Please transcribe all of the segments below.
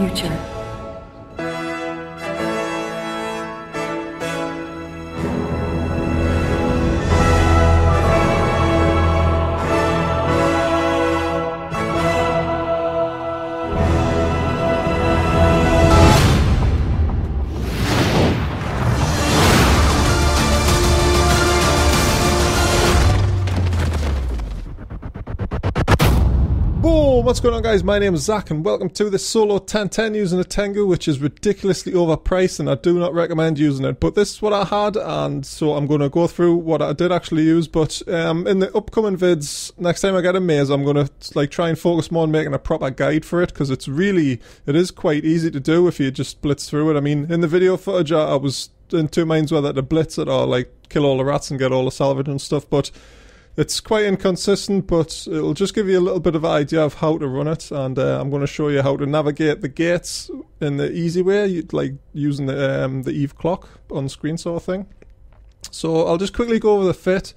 future. What's going on, guys? My name is Zach and welcome to this solo 1010 using a Tengu, which is ridiculously overpriced and I do not recommend using it, but this is what I had, and so I'm going to go through what I did actually use. But in the upcoming vids, next time I get a maze, I'm going to try and focus more on making a proper guide for it, because it is quite easy to do if you just blitz through it. I mean, in the video footage I was in two minds whether to blitz it or like kill all the rats and get all the salvage and stuff, but it's quite inconsistent, but it'll just give you a little bit of an idea of how to run it, and I'm going to show you how to navigate the gates in the easy way, like using the Eve clock on screen sort of thing. So I'll just quickly go over the fit,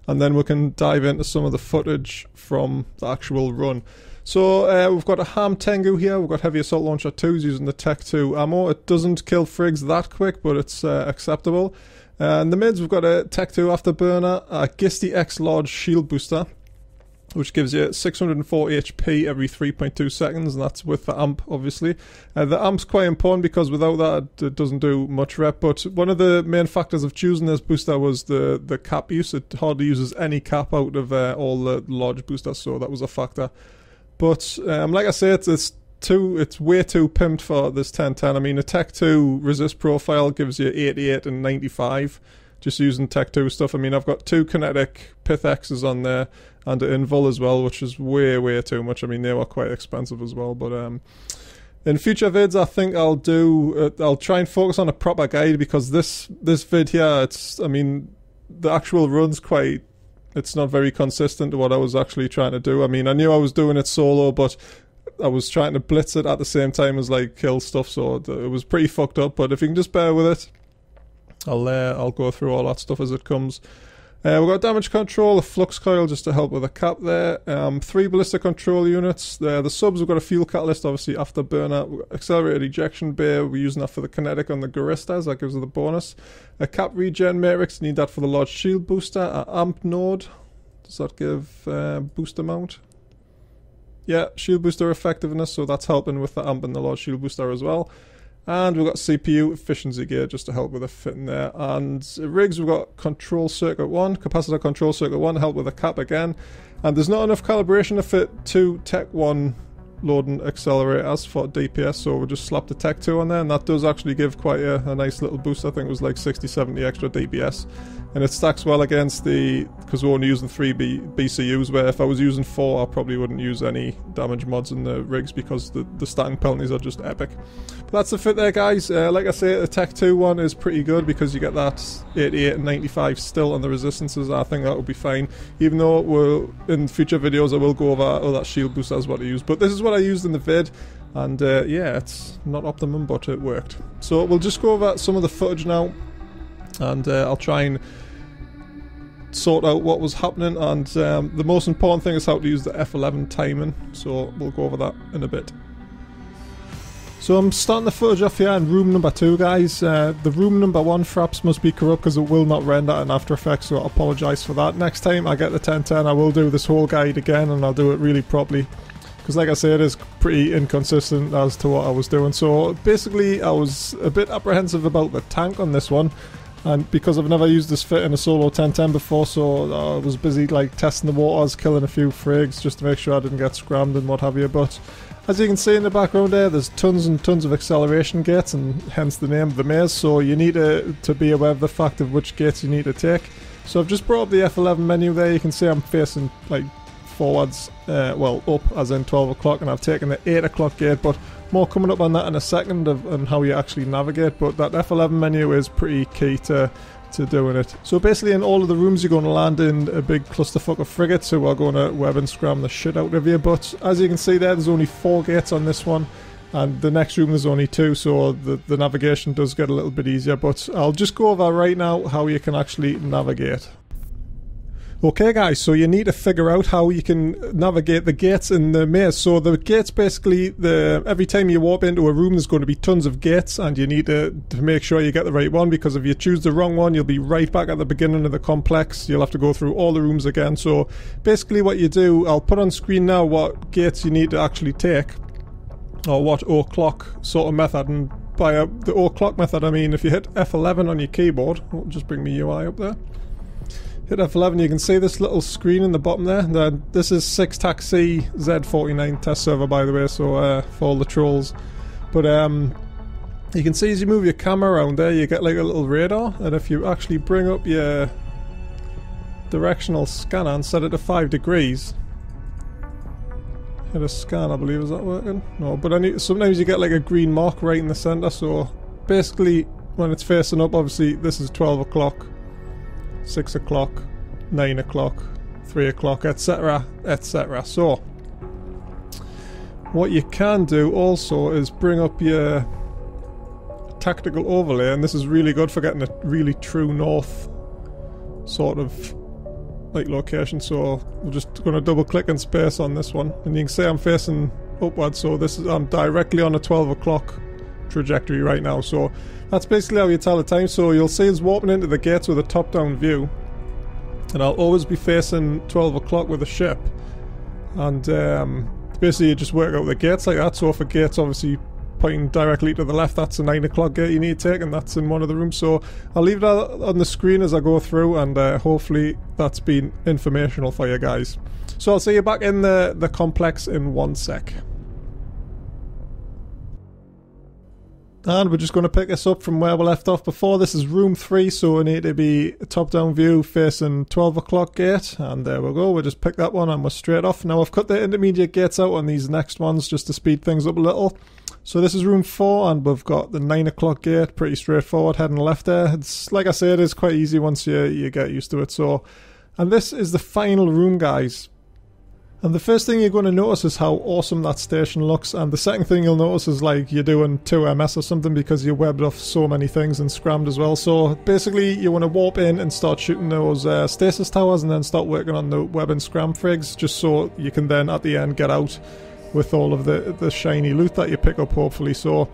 and then we can dive into some of the footage from the actual run. So we've got a ham Tengu here, we've got heavy assault launcher 2s using the Tech 2 ammo. It doesn't kill frigs that quick, but it's acceptable. In the mids, we've got a Tech 2 Afterburner, a Gisty X Large Shield Booster, which gives you 604 HP every 3.2 seconds, and that's with the amp, obviously. The amp's quite important because without that, it doesn't do much rep, but one of the main factors of choosing this booster was the cap use. It hardly uses any cap out of all the large boosters, so that was a factor. But like I said, it's way too pimped for this 1010. I mean, a Tech 2 resist profile gives you 88 and 95 just using Tech 2 stuff. I mean, I've got two kinetic Pith X's on there and an Invul as well, which is way too much. I mean, they were quite expensive as well, but in future vids I think I'll try and focus on a proper guide, because this vid here, I mean, the actual run's it's not very consistent to what I was actually trying to do. I mean, I knew I was doing it solo, but I was trying to blitz it at the same time as like kill stuff, so it was pretty fucked up. But if you can just bear with it, I'll go through all that stuff as it comes. We've got damage control, a flux coil just to help with a cap there, 3 ballistic control units. The subs, we've got a fuel catalyst, obviously afterburner, we've got accelerated ejection bay, we're using that for the kinetic on the Guristas, that gives it the bonus. A cap regen matrix, need that for the large shield booster. A amp node, does that give boost amount? Yeah, shield booster effectiveness, so that's helping with the amp and the large shield booster as well. And we've got CPU efficiency gear just to help with the fit in there. And rigs, we've got control circuit 1, capacitor control circuit 1, help with the cap again. And there's not enough calibration to fit 2 Tech 1 loading accelerators for DPS, so we'll just slap the Tech 2 on there, and that does actually give quite a nice little boost. I think it was like 60-70 extra DPS. And it stacks well against because we're only using 3 BCUs, where if I was using 4 I probably wouldn't use any damage mods in the rigs, because the stacking penalties are just epic. But that's the fit there, guys. Like I say, the Tech 2 one is pretty good because you get that 88 and 95 still on the resistances. I think that will be fine, even though in future videos I will go over that shield booster as what to use. But this is what I used in the vid, and yeah, it's not optimum, but it worked. So we'll just go over some of the footage now, and I'll try and sort out what was happening, and the most important thing is how to use the F11 timing, so we'll go over that in a bit. So I'm starting the footage off here in room number 2, guys. The room number 1 fraps must be corrupt because it will not render in After Effects, so I apologise for that. Next time I get the 1010 I will do this whole guide again, and I'll do it really properly, because like I say, it is pretty inconsistent as to what I was doing. So basically I was a bit apprehensive about the tank on this one, and because I've never used this fit in a solo 1010 before, so I was busy like testing the waters, killing a few frigs just to make sure I didn't get scrammed and what have you. But as you can see in the background there, there's tons and tons of acceleration gates, and hence the name of the maze, so you need to be aware of the fact of which gates you need to take. So I've just brought up the F11 menu there. You can see I'm facing like forwards, well up as in 12 o'clock, and I've taken the 8 o'clock gate, but more coming up on that in a second on how you actually navigate. But that F11 menu is pretty key to doing it. So basically in all of the rooms you're going to land in a big clusterfuck of frigates who are going to web and scram the shit out of you. But as you can see there's only 4 gates on this one, and the next room there's only 2, so the navigation does get a little bit easier. But I'll just go over right now how you can actually navigate. Okay guys, so you need to figure out how you can navigate the gates in the maze. So the gates basically, every time you walk into a room there's going to be tons of gates, and you need to make sure you get the right one, because if you choose the wrong one you'll be right back at the beginning of the complex. You'll have to go through all the rooms again. So basically what you do, I'll put on screen now what gates you need to actually take, or what o'clock sort of method. And by the o'clock method I mean if you hit F11 on your keyboard, I'll just bring my UI up there. Hit F11, you can see this little screen in the bottom there. This is 6taxi Z49 test server, by the way, so for all the trolls. But you can see as you move your camera around there, you get like a little radar, and if you actually bring up your directional scanner and set it to 5 degrees, hit a scan, I believe, is that working? No, but sometimes you get like a green mark right in the center. So basically when it's facing up, obviously this is 12 o'clock. 6 o'clock, 9 o'clock, 3 o'clock, etc, etc. So what you can do also is bring up your tactical overlay, and this is really good for getting a really true north sort of like location. So we're just going to double click and space on this one, and you can see I'm facing upwards, so I'm directly on a 12 o'clock trajectory right now. So that's basically how you tell the time. So you'll see it's warping into the gates with a top-down view, and I'll always be facing 12 o'clock with a ship, and basically you just work out the gates like that. So if a gate's obviously pointing directly to the left, that's a 9 o'clock gate you need to take, and that's in one of the rooms. So I'll leave that on the screen as I go through, and hopefully that's been informational for you guys. So I'll see you back in the complex in 1 sec. And we're just going to pick this up from where we left off before. This is room 3, so we need to be a top-down view facing 12 o'clock gate, and there we go. We'll just pick that one and we're straight off. Now I've cut the intermediate gates out on these next ones just to speed things up a little. So this is room 4, and we've got the 9 o'clock gate, pretty straightforward, heading left there. It's like I say, it is quite easy once you get used to it. So, and this is the final room, guys. And the first thing you're going to notice is how awesome that station looks, and the second thing you'll notice is like you're doing 2 MS or something, because you webbed off so many things and scrammed as well. So basically you want to warp in and start shooting those stasis towers, and then start working on the web and scram frigs, just so you can then at the end get out with all of the shiny loot that you pick up, hopefully. So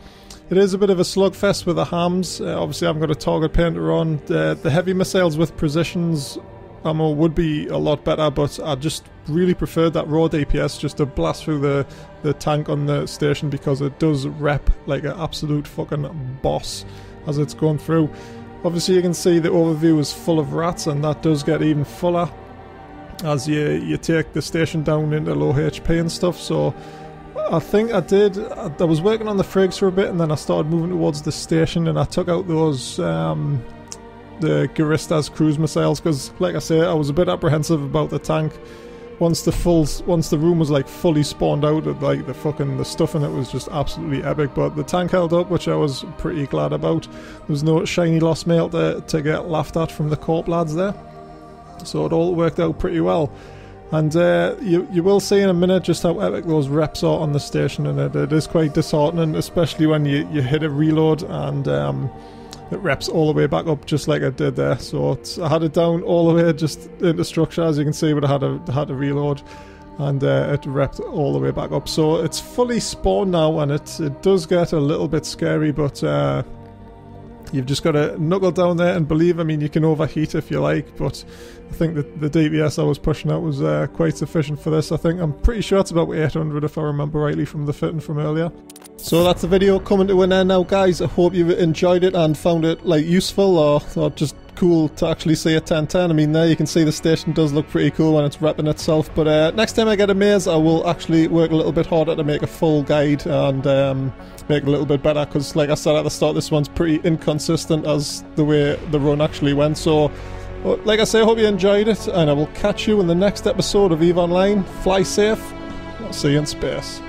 it is a bit of a slugfest with the hams. Obviously I've got a target painter on. The heavy missiles with precisions ammo would be a lot better, but I just really preferred that raw DPS just to blast through the tank on the station, because it does rep like an absolute fucking boss as it's going through. Obviously you can see the overview is full of rats, and that does get even fuller as you take the station down into low HP and stuff. So I think I was working on the frigs for a bit, and then I started moving towards the station, and I took out those the Guristas cruise missiles, because like I say, I was a bit apprehensive about the tank. Once the room was like fully spawned out, like the stuff in it was just absolutely epic. But the tank held up, which I was pretty glad about. There was no shiny lost mail to get laughed at from the corp lads there, so it all worked out pretty well. And you will see in a minute just how epic those reps are on the station, and it is quite disheartening, especially when you hit a reload and it reps all the way back up just like I did there. So I had it down all the way just into structure, as you can see, but I had to reload, and it repped all the way back up. So it's fully spawned now, and it does get a little bit scary, but you've just got to knuckle down there and believe. I mean, you can overheat if you like, but I think that the DPS I was pushing out was quite sufficient for this. I'm pretty sure it's about 800 if I remember rightly from the fitting from earlier. So that's the video coming to an end now, guys. I hope you've enjoyed it and found it like useful or just cool to actually see a 1010. I mean, there you can see the station does look pretty cool when it's repping itself. But next time I get a maze, I will actually work a little bit harder to make a full guide and make it a little bit better, because like I said at the start, this one's pretty inconsistent as the way the run actually went. So like I say, I hope you enjoyed it, and I will catch you in the next episode of EVE Online. Fly safe. I'll see you in space.